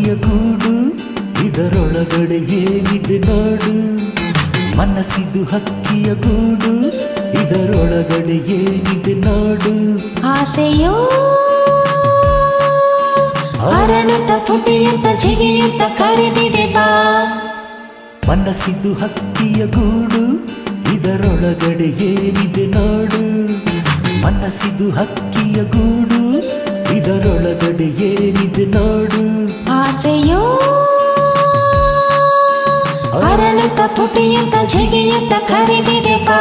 ಹಕ್ಕಿಯ ಗೂಡು, ಇದರೊಳಗಡೆ ಏನಿದೆ ನೋಡು. ಮನಸ್ಸಿದು ಹಕ್ಕಿಯ ಗೂಡು, ಇದರೊಳಗಡೆ ಏನಿದೆ ನೋಡು. ಆಸೆಯೋ ಅರಳುತ್ತ ಪುಟಿಯುತ್ತ ಜಿಗಿಯುತ್ತ ಕರೆದಿದೆ ಬಾ. ಮನಸ್ಸಿದು ಹಕ್ಕಿಯ ಗೂಡು, ಇದರೊಳಗಡೆ ಏನಿದೆ ನೋಡು. ಮನಸ್ಸಿದು ಹಕ್ಕಿಯ ಗೂಡು, ಇದರೊಳಗಡೆ ಏನಿದೆ ನೋಡು. ಆಸೆಯೋ ಅರಳುತ್ತ ಪುಟಿಯುತ್ತ ಜಿಗಿಯುತ್ತ ಕರೆದಿದೆ ಬಾ.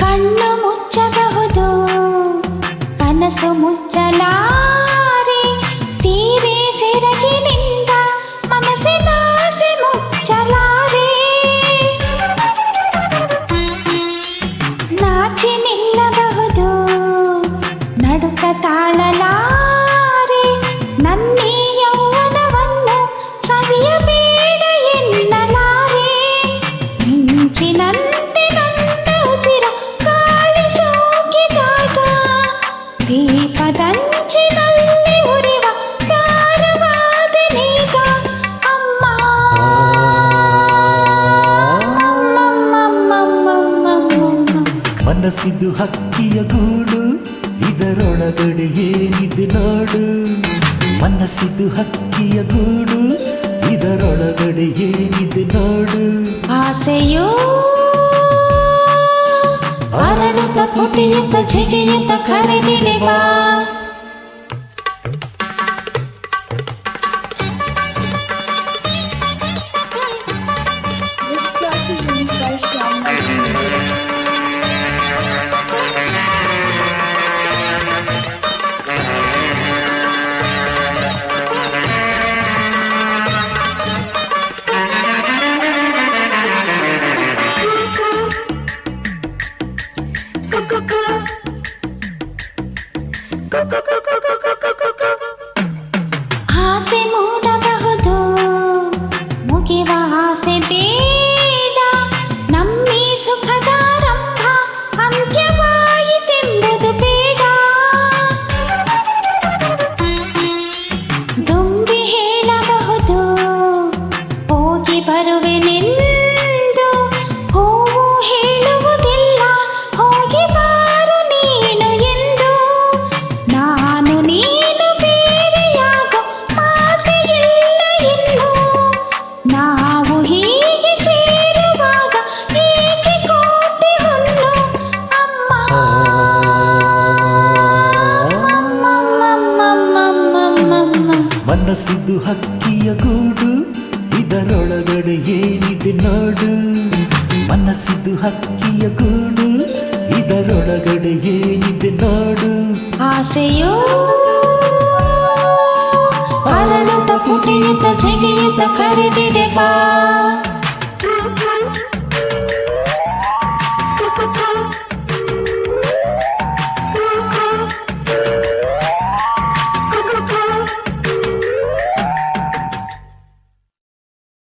ಕಣ್ಣು ಮುಚ್ಚಬಹುದು, ಕನಸು ಮುಚ್ಚಲಾರೆ. ಸೀರೆ ಸೆರಗಿನಿಂದ ಮನಸ್ಸಿನಾಸೆ ಮುಚ್ಚಲಾರೆ. ನಾಚಿ ನಿಲ್ಲಬಹುದು, ನಡುಕ ತಾಳಲಾರೆ. ನನ್ನಿ ಯೌವನವನ್ನು ಸವಿಯಬೇಡ ಎನ್ನಲಾರೆ. ಮಿಂಚಿನಂತೆ ನನ್ನ ಉಸಿರ ಗಾಳಿ ಸೋಕಿದಾಗ, ದೀಪದಂಚಿನಲ್ಲಿ ಉರಿವ ತಾರವಾದನೀಗ. ಅಮ್ಮ ಮನಸ್ಸಿದು ಹಕ್ಕಿಯ ಗೂಡು, ಇದರೊಳಗಡೆ ಏನಿದೆ ನೋಡು. ಮನಸ್ಸಿದು ಹಕ್ಕಿಯ ಗೂಡು, ಇದರೊಳಗಡೆ ಏನಿದೆ ನೋಡು. ಆಸೆಯೋ ಅರಳುತ್ತ ಪುಟಿಯುತ್ತ ಜಿಗಿಯುತ್ತ ಕರೆದಿದೆ ಬಾ. ಆಸೆ ಮೂಡಬಹುದು, ಮುಗಿವ ಆಸೆ ಬೇಡ. ನಮ್ಮಿ ಸುಖದಾರಂಭ ಅಂತ್ಯವಾಯಿತೆಂಬುದು ಬೇಡ. ದುಂಬಿ ಹೇಳಬಹುದು, ಹೋಗಿ ಬರುವೆನೆಂದು. ಹೂವು ಹೇಳುವುದಿಲ್ಲ, ಹೋಗಿ ಬಾರು ನೀನು ಎಂದು. ನಾನು ನೀನು ಬೇರೆಯಾಗೋ ಮಾತೆ ಇಲ್ಲ ಇನ್ನು. ನಾವು ಹೀಗೆ ಸೇರುವಾಗ ಏಕೆ ಕೋಟೆ ಹುಲ್ಲು. ಮನಸ್ಸಿದು ಹಕ್ಕಿಯ ಗೂಡು, ಇದರೊಳಗಡೆ ಏನಿದೆ ನೋಡು. ಮನಸ್ಸಿದು ಹಕ್ಕಿಯ ಗೂಡು, ಇದರೊಳಗಡೆ ಏನಿದೆ ನೋಡು. ಆಸೆಯೋ ಅರಳುತ್ತ ಪುಟಿಯುತ್ತ ಜಿಗಿಯುತ್ತ ಕರೆದಿದೆ ಬಾ.